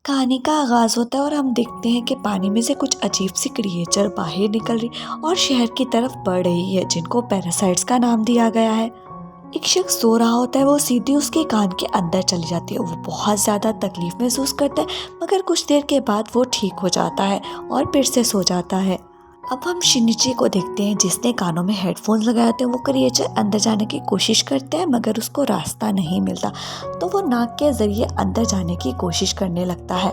कहानी का आगाज होता है और हम देखते हैं कि पानी में से कुछ अजीब सी क्रिएचर बाहर निकल रही और शहर की तरफ बढ़ रही है, जिनको पैरासाइट्स का नाम दिया गया है। एक शख्स सो रहा होता है, वो सीधी उसके कान के अंदर चली जाती है। वो बहुत ज्यादा तकलीफ महसूस करता है, मगर कुछ देर के बाद वो ठीक हो जाता है और फिर से सो जाता है। अब हम शिनिची को देखते हैं, जिसने कानों में हेडफोन्स लगाए होते हैं। वो क्रिएचर अंदर जाने की कोशिश करते हैं, मगर उसको रास्ता नहीं मिलता, तो वो नाक के जरिए अंदर जाने की कोशिश करने लगता है।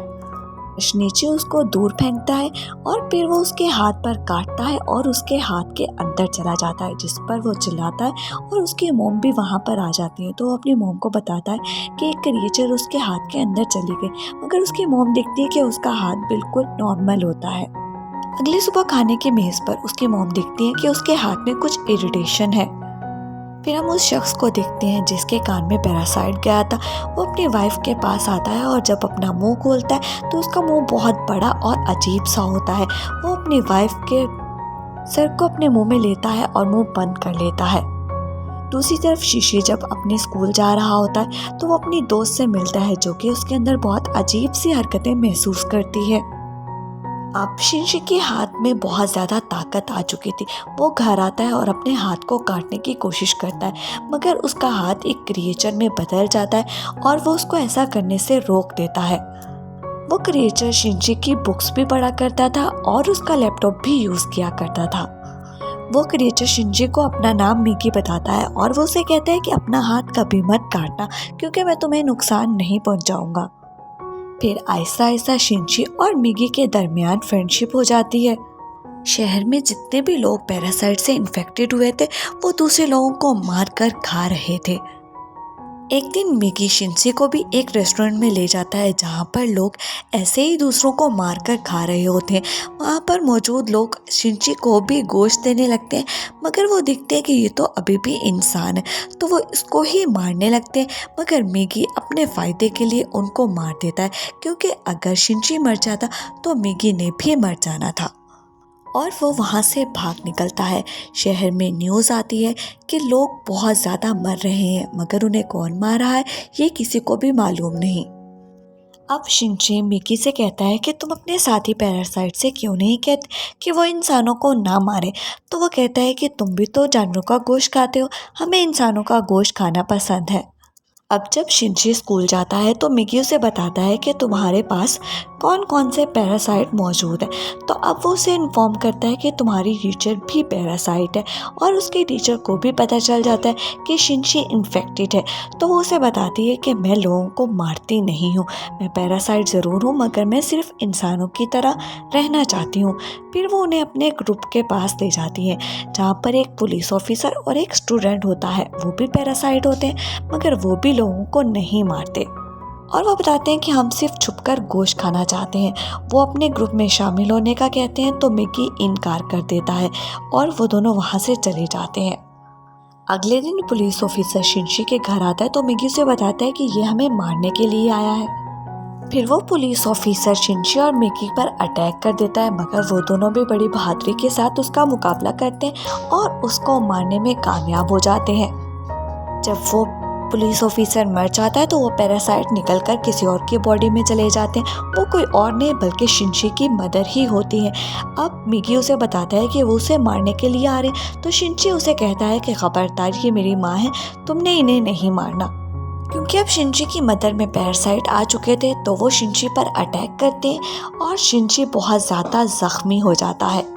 शिनिची उसको दूर फेंकता है और फिर वो उसके हाथ पर काटता है और उसके हाथ के अंदर चला जाता है, जिस पर वो चिल्लाता है और उसकी मोम भी वहाँ पर आ जाती है। तो वो अपनी मोम को बताता है कि एक क्रिएचर उसके हाथ के अंदर चली गई, मगर उसकी मोम देखती है कि उसका हाथ बिल्कुल नॉर्मल होता है। अगली सुबह खाने की मेज पर उसकी मॉम देखती है कि उसके हाथ में कुछ इरिटेशन है। फिर हम उस शख्स को देखते हैं जिसके कान में पैरासाइट गया था। वो अपनी वाइफ के पास आता है और जब अपना मुंह खोलता है तो उसका मुंह बहुत बड़ा और अजीब सा होता है। वो अपनी वाइफ के सर को अपने मुंह में लेता है और मुंह बंद कर लेता है। दूसरी तरफ शीशी जब अपने स्कूल जा रहा होता है तो वो अपनी दोस्त से मिलता है, जो कि उसके अंदर बहुत अजीब सी हरकतें महसूस करती है। अब शिनशी के हाथ में बहुत ज़्यादा ताकत आ चुकी थी। वो घर आता है और अपने हाथ को काटने की कोशिश करता है, मगर उसका हाथ एक क्रिएचर में बदल जाता है और वो उसको ऐसा करने से रोक देता है। वो क्रिएचर शिनशी की बुक्स भी पढ़ा करता था और उसका लैपटॉप भी यूज़ किया करता था। वो क्रिएचर शिनशी को अपना नाम मिगी बताता है और वो उसे कहता है कि अपना हाथ कभी मत काटना, क्योंकि मैं तुम्हें नुकसान नहीं पहुंचाऊंगा। फिर आहिस्ता आहिस्ता शिनची और मिगी के दरमियान फ्रेंडशिप हो जाती है। शहर में जितने भी लोग पैरासाइट से इन्फेक्टेड हुए थे, वो दूसरे लोगों को मारकर खा रहे थे। एक दिन मिगी शिनची को भी एक रेस्टोरेंट में ले जाता है, जहाँ पर लोग ऐसे ही दूसरों को मारकर खा रहे होते हैं। वहाँ पर मौजूद लोग शिनची को भी गोश्त देने लगते हैं, मगर वो देखते हैं कि ये तो अभी भी इंसान है, तो वो इसको ही मारने लगते हैं। मगर मिगी अपने फ़ायदे के लिए उनको मार देता है, क्योंकि अगर शिनची मर जाता तो मिगी ने भी मर जाना था। और वो वहाँ से भाग निकलता है। शहर में न्यूज़ आती है कि लोग बहुत ज़्यादा मर रहे हैं, मगर उन्हें कौन मार रहा है ये किसी को भी मालूम नहीं। अब शिनची मिकी से कहता है कि तुम अपने साथी पैरासाइट से क्यों नहीं कहते कि वो इंसानों को ना मारे। तो वो कहता है कि तुम भी तो जानवरों का गोश्त खाते हो, हमें इंसानों का गोश्त खाना पसंद है। अब जब शिनची स्कूल जाता है तो मिगी उसे बताता है कि तुम्हारे पास कौन कौन से पैरासाइट मौजूद है। तो अब वो उसे इन्फॉर्म करता है कि तुम्हारी टीचर भी पैरासाइट है, और उसके टीचर को भी पता चल जाता है कि शिनची इन्फेक्टेड है। तो वो उसे बताती है कि मैं लोगों को मारती नहीं हूँ, मैं पैरासाइट ज़रूर हूँ, मगर मैं सिर्फ इंसानों की तरह रहना चाहती हूँ। फिर वो उन्हें अपने ग्रुप के पास ले जाती है, जहाँ पर एक पुलिस ऑफिसर और एक स्टूडेंट होता है। वो भी पैरासाइट होते हैं, मगर वो भी लोगों को नहीं मारते, और वो बताते हैं कि हम सिर्फ छुपकर गोश्त खाना चाहते हैं। वो अपने ग्रुप में शामिल होने का कहते हैं, तो मिगी इनकार कर देता है और वो दोनों वहाँ से चले जाते हैं। अगले दिन पुलिस ऑफिसर शिनशी के घर आता है, तो मिगी उसे बताता है कि ये हमें मारने के लिए आया है। फिर वो पुलिस ऑफिसर शिनशी और मिकी पर अटैक कर देता है, मगर वो दोनों भी बड़ी बहादुरी के साथ उसका मुकाबला करते हैं और उसको मारने में कामयाब हो जाते हैं। जब वो पुलिस ऑफिसर मर जाता है तो वो पैरासाइट निकलकर किसी और की बॉडी में चले जाते हैं। वो कोई और नहीं बल्कि शिनशी की मदर ही होती है। अब मिगी उसे बताता है कि वो उसे मारने के लिए आ रहे, तो शिनशी उसे कहता है कि खबरदार, ये मेरी माँ है, तुमने इन्हें नहीं मारना। क्योंकि अब शिनची की मदर में पैरासाइट आ चुके थे, तो वो शिनची पर अटैक करते हैं और शिनची बहुत ज़्यादा ज़ख्मी हो जाता है।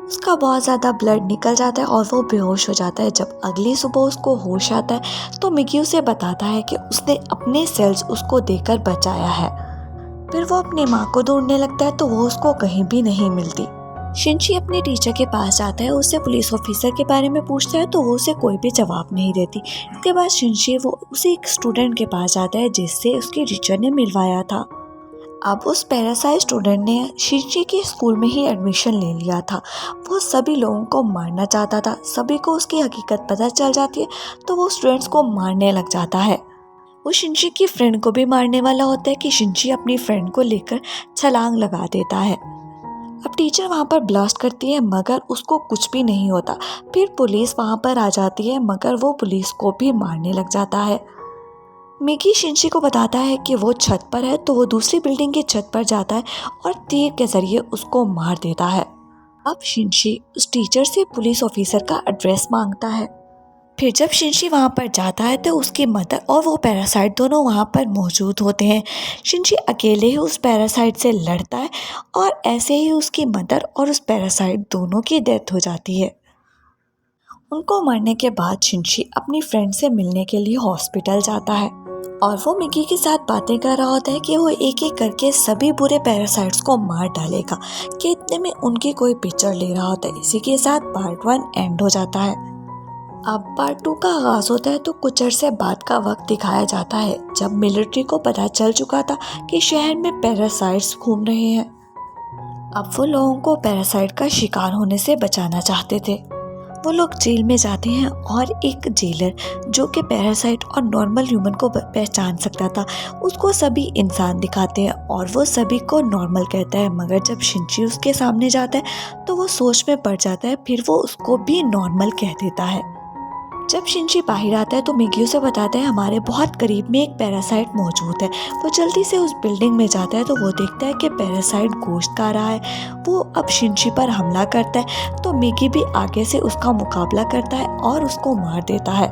उसका बहुत ज़्यादा ब्लड निकल जाता है और वो बेहोश हो जाता है। जब अगली सुबह उसको होश आता है तो मिगी उसे बताता है कि उसने अपने सेल्स उसको देकर बचाया है। फिर वो अपनी माँ को ढूंढने लगता है, तो वो उसको कहीं भी नहीं मिलती। शिनची अपने टीचर के पास जाता है, उससे पुलिस ऑफिसर के बारे में पूछता है, तो वो उसे कोई भी जवाब नहीं देती। इसके बाद शिनची वो उसी एक स्टूडेंट के पास जाता है जिससे उसके टीचर ने मिलवाया था। अब उस पैरासाइट स्टूडेंट ने शिनची के स्कूल में ही एडमिशन ले लिया था। वो सभी लोगों को मारना चाहता था। सभी को उसकी हकीकत पता चल जाती है, तो वो स्टूडेंट्स को मारने लग जाता है। वो शिनची की फ्रेंड को भी मारने वाला होता है कि शिनची अपनी फ्रेंड को लेकर छलांग लगा देता है। अब टीचर वहाँ पर ब्लास्ट करती है, मगर उसको कुछ भी नहीं होता। फिर पुलिस वहाँ पर आ जाती है, मगर वो पुलिस को भी मारने लग जाता है। मिकी शिंशी को बताता है कि वो छत पर है, तो वो दूसरी बिल्डिंग की छत पर जाता है और तीर के जरिए उसको मार देता है। अब शिंशी उस टीचर से पुलिस ऑफिसर का एड्रेस मांगता है। फिर जब शिंशी वहाँ पर जाता है तो उसकी मदर और वो पैरासाइट दोनों वहाँ पर मौजूद होते हैं। शिंशी अकेले ही उस पैरासाइट से लड़ता है और ऐसे ही उसकी मदर और उस पैरासाइट दोनों की डेथ हो जाती है। उनको मरने के बाद शिंशी अपनी फ्रेंड से मिलने के लिए हॉस्पिटल जाता है और वो मिकी के साथ बातें कर रहा होता है कि वो एक एक करके सभी बुरे पैरासाइट्स को मार डालेगा, कि इतने में उनकी कोई पिक्चर ले रहा होता है। इसी के साथ पार्ट 1 एंड हो जाता है। अब पार्ट 2 का आगाज होता है तो कुछ अरसे बाद का वक्त दिखाया जाता है, जब मिलिट्री को पता चल चुका था कि शहर में पैरासाइट्स घूम रहे हैं। अब वो लोगों को पैरासाइट का शिकार होने से बचाना चाहते थे। वो लोग जेल में जाते हैं और एक जेलर जो कि पैरासाइट और नॉर्मल ह्यूमन को पहचान सकता था, उसको सभी इंसान दिखाते हैं और वो सभी को नॉर्मल कहता है। मगर जब शिंची उसके सामने जाता है तो वो सोच में पड़ जाता है, फिर वो उसको भी नॉर्मल कह देता है। जब शिंची बाहर आता है तो मिगी उसे बताता है हमारे बहुत करीब में एक पैरासाइट मौजूद है। वो जल्दी से उस बिल्डिंग में जाता है तो वो देखता है कि पैरासाइट गोश्त खा रहा है। वो अब शिंची पर हमला करता है तो मिगी भी आगे से उसका मुकाबला करता है और उसको मार देता है।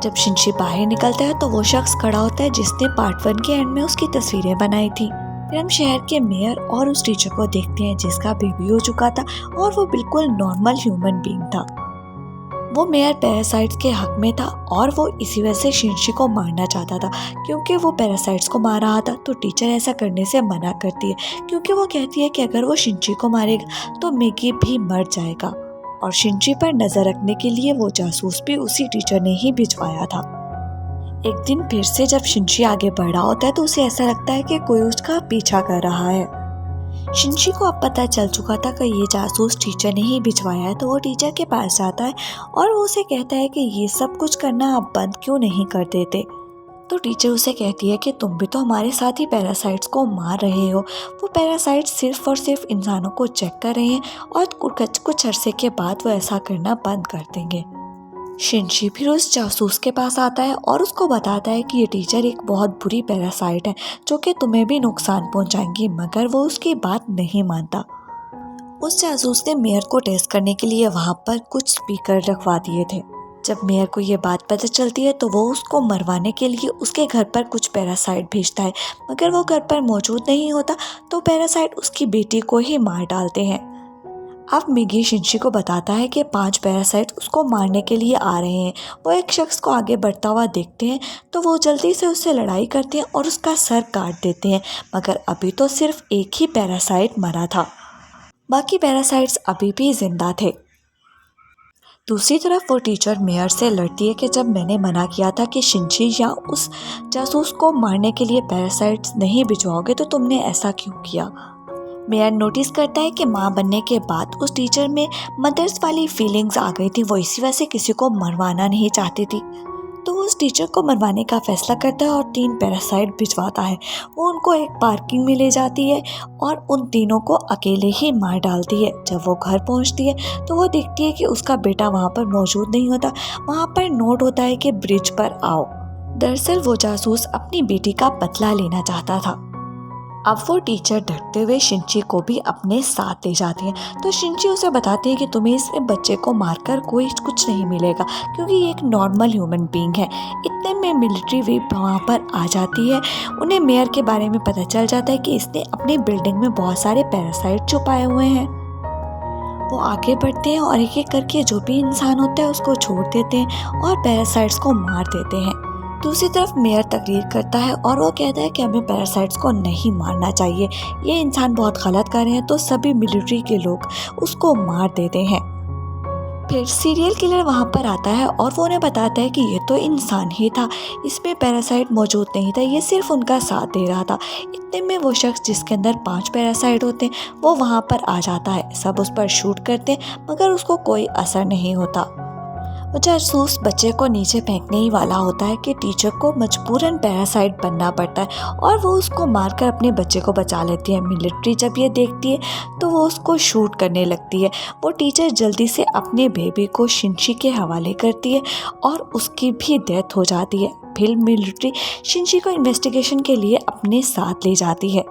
जब शिंची बाहर निकलता है तो वो शख्स खड़ा होता है जिसने पार्ट 1 के एंड में उसकी तस्वीरें बनाई थी। फिर हम शहर के मेयर और उस टीचर को देखते हैं जिसका बेबी हो चुका था और वो बिल्कुल नॉर्मल ह्यूमन बीइंग था। वो मेयर पैरासाइट्स के हक में था और वो इसी वजह से शिंशी को मारना चाहता था, क्योंकि वो पैरासाइट्स को मार रहा था। तो टीचर ऐसा करने से मना करती है, क्योंकि वो कहती है कि अगर वो शिंची को मारेगा तो मिगी भी मर जाएगा। और शिंची पर नजर रखने के लिए वो जासूस भी उसी टीचर ने ही भिजवाया था। एक दिन फिर से जब शिंची आगे बढ़ रहा होता है तो उसे ऐसा लगता है कि कोई उसका पीछा कर रहा है। शिंशी को अब पता चल चुका था कि ये जासूस टीचर ने ही भिजवाया है, तो वो टीचर के पास जाता है और वो उसे कहता है कि ये सब कुछ करना आप बंद क्यों नहीं कर देते। तो टीचर उसे कहती है कि तुम भी तो हमारे साथ ही पैरासाइट्स को मार रहे हो। वो पैरासाइट्स सिर्फ और सिर्फ इंसानों को चेक कर रहे हैं और कुछ अरसे के बाद वो ऐसा करना बंद कर देंगे। शिंशी फिर उस जासूस के पास आता है और उसको बताता है कि ये टीचर एक बहुत बुरी पैरासाइट है जो कि तुम्हें भी नुकसान पहुंचाएंगी, मगर वो उसकी बात नहीं मानता। उस जासूस ने मेयर को टेस्ट करने के लिए वहां पर कुछ स्पीकर रखवा दिए थे। जब मेयर को ये बात पता चलती है तो वो उसको मरवाने के लिए उसके घर पर कुछ पैरासाइट भेजता है, मगर वो घर पर मौजूद नहीं होता तो पैरासाइट उसकी बेटी को ही मार डालते हैं। अब मिगी शिंशी को बताता है कि 5 पैरासाइट उसको मारने के लिए आ रहे हैं। वो एक शख्स को आगे बढ़ता हुआ देखते हैं तो वो जल्दी से उससे लड़ाई करते हैं और उसका सर काट देते हैं, मगर अभी तो सिर्फ एक ही पैरासाइट मरा था, बाकी पैरासाइट्स अभी भी जिंदा थे। दूसरी तरफ वो टीचर मेयर से लड़ती है कि जब मैंने मना किया था कि शिंशी या उस जासूस को मारने के लिए पैरासाइट्स नहीं भिजवाओगे तो तुमने ऐसा क्यों किया। मेयर नोटिस करता है कि माँ बनने के बाद उस टीचर में मदर्स वाली फीलिंग्स आ गई थी, वो इसी वजह से किसी को मरवाना नहीं चाहती थी। तो वो उस टीचर को मरवाने का फैसला करता है और 3 पैरासाइट भिजवाता है। वो उनको एक पार्किंग में ले जाती है और उन तीनों को अकेले ही मार डालती है। जब वो घर पहुंचती है तो वो देखती है कि उसका बेटा वहाँ पर मौजूद नहीं होता। वहाँ पर नोट होता है कि ब्रिज पर आओ। दरअसल वो जासूस अपनी बेटी का बदला लेना चाहता था। अब वो टीचर डरते हुए शिंची को भी अपने साथ ले जाती है। तो शिंची उसे बताती है कि तुम्हें इस बच्चे को मारकर कोई कुछ नहीं मिलेगा, क्योंकि ये एक नॉर्मल ह्यूमन बीइंग है। इतने में मिलिट्री भी वहाँ पर आ जाती है। उन्हें मेयर के बारे में पता चल जाता है कि इसने अपनी बिल्डिंग में बहुत सारे पैरासाइट छुपाए हुए हैं। वो आगे बढ़ते हैं और एक एक करके जो भी इंसान होता है उसको छोड़ देते हैं और पैरासाइट्स को मार देते हैं। दूसरी तरफ मेयर तकरीर करता है और वो कहता है कि हमें पैरासाइट्स को नहीं मारना चाहिए, ये इंसान बहुत गलत कर रहे हैं। तो सभी मिलिट्री के लोग उसको मार देते हैं। फिर सीरियल किलर वहाँ पर आता है और वो उन्हें बताता है कि ये तो इंसान ही था, इसमें पैरासाइट मौजूद नहीं था, ये सिर्फ उनका साथ दे रहा था। इतने में वो शख्स जिसके अंदर 5 पैरासाइट होते हैं वो वहाँ पर आ जाता है। सब उस पर शूट करते हैं मगर उसको कोई असर नहीं होता। वो जासूस बच्चे को नीचे फेंकने ही वाला होता है कि टीचर को मजबूरन पैरासाइट बनना पड़ता है और वो उसको मारकर अपने बच्चे को बचा लेती है। मिलिट्री जब ये देखती है तो वो उसको शूट करने लगती है। वो टीचर जल्दी से अपने बेबी को शिंशी के हवाले करती है और उसकी भी डेथ हो जाती है। फिर मिलिट्री शिनची को इन्वेस्टिगेशन के लिए अपने साथ ले जाती है।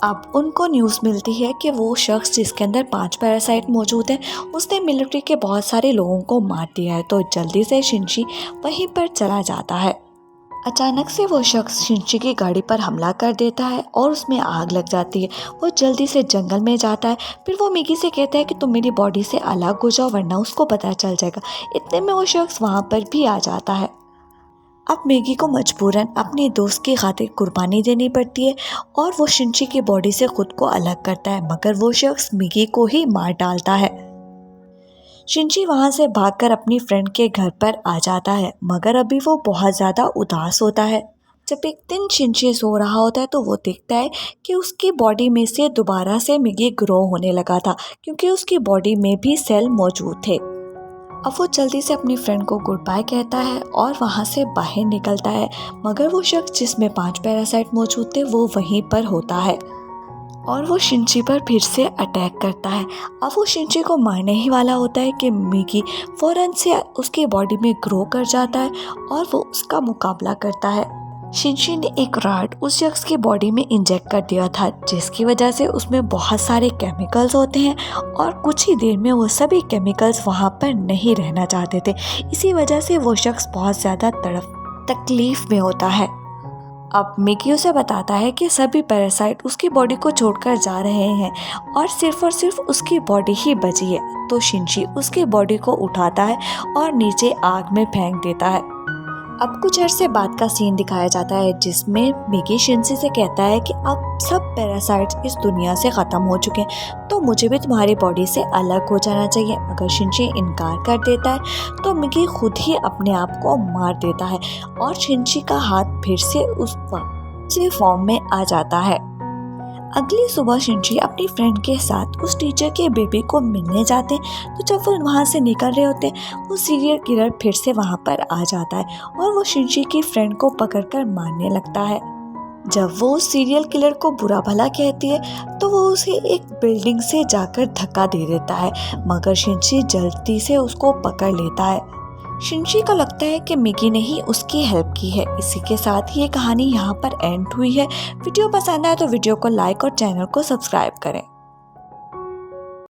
अब उनको न्यूज़ मिलती है कि वो शख्स जिसके अंदर 5 पैरासाइट मौजूद हैं उसने मिलिट्री के बहुत सारे लोगों को मार दिया है। तो जल्दी से शिनची वहीं पर चला जाता है। अचानक से वो शख्स शिनची की गाड़ी पर हमला कर देता है और उसमें आग लग जाती है। वो जल्दी से जंगल में जाता है। फिर वो मिगी से कहता है कि तुम मेरी बॉडी से अलग हो जाओ वरना उसको पता चल जाएगा। इतने में वो शख्स वहाँ पर भी आ जाता है। अब मैगी को मजबूरन अपने दोस्त की खातिर कुर्बानी देनी पड़ती है और वो शिनची की बॉडी से खुद को अलग करता है, मगर वो शख्स मैगी को ही मार डालता है। शिनची वहाँ से भागकर अपनी फ्रेंड के घर पर आ जाता है, मगर अभी वो बहुत ज़्यादा उदास होता है। जब एक दिन शिनची सो रहा होता है तो वो देखता है कि उसकी बॉडी में से दोबारा से मैगी ग्रो होने लगा था, क्योंकि उसकी बॉडी में भी सेल मौजूद थे। अब वो जल्दी से अपनी फ्रेंड को गुड बाय कहता है और वहाँ से बाहर निकलता है, मगर वो शख्स जिसमें 5 पैरासाइट मौजूद थे वो वहीं पर होता है और वो शिनची पर फिर से अटैक करता है। अब वो शिनची को मारने ही वाला होता है कि मिगी फौरन से उसकी बॉडी में ग्रो कर जाता है और वो उसका मुकाबला करता है। शिनची ने एक रॉड उस शख्स की बॉडी में इंजेक्ट कर दिया था, जिसकी वजह से उसमें बहुत सारे केमिकल्स होते हैं और कुछ ही देर में वो सभी केमिकल्स वहाँ पर नहीं रहना चाहते थे। इसी वजह से वो शख्स बहुत ज़्यादा तकलीफ में होता है। अब मिगी उसे बताता है कि सभी पैरासाइट उसकी बॉडी को छोड़कर जा रहे हैं और सिर्फ उसकी बॉडी ही बची है। तो शिनची उसकी बॉडी को उठाता है और नीचे आग में फेंक देता है। अब कुछ अरसे बाद का सीन दिखाया जाता है जिसमें मिगी शिनची से कहता है कि अब सब पैरासाइट्स इस दुनिया से ख़त्म हो चुके हैं, तो मुझे भी तुम्हारी बॉडी से अलग हो जाना चाहिए। अगर शिनची इनकार कर देता है तो मिगी खुद ही अपने आप को मार देता है और शिनची का हाथ फिर से उस फॉर्म में आ जाता है। अगली सुबह शिनची अपनी फ्रेंड के साथ उस टीचर के बेबी को मिलने जाते हैं। तो जब वो वहाँ से निकल रहे होते हैं वो सीरियल किलर फिर से वहाँ पर आ जाता है और वो शिनची की फ्रेंड को पकड़कर मारने लगता है। जब वो उस सीरियल किलर को बुरा भला कहती है तो वो उसे एक बिल्डिंग से जाकर धक्का दे देता है, मगर शिनची जल्दी से उसको पकड़ लेता है। शिनची को लगता है कि मिगी ने ही उसकी हेल्प की है। इसी के साथ ये कहानी यहाँ पर एंड हुई है। वीडियो पसंद आए तो वीडियो को लाइक और चैनल को सब्सक्राइब करें।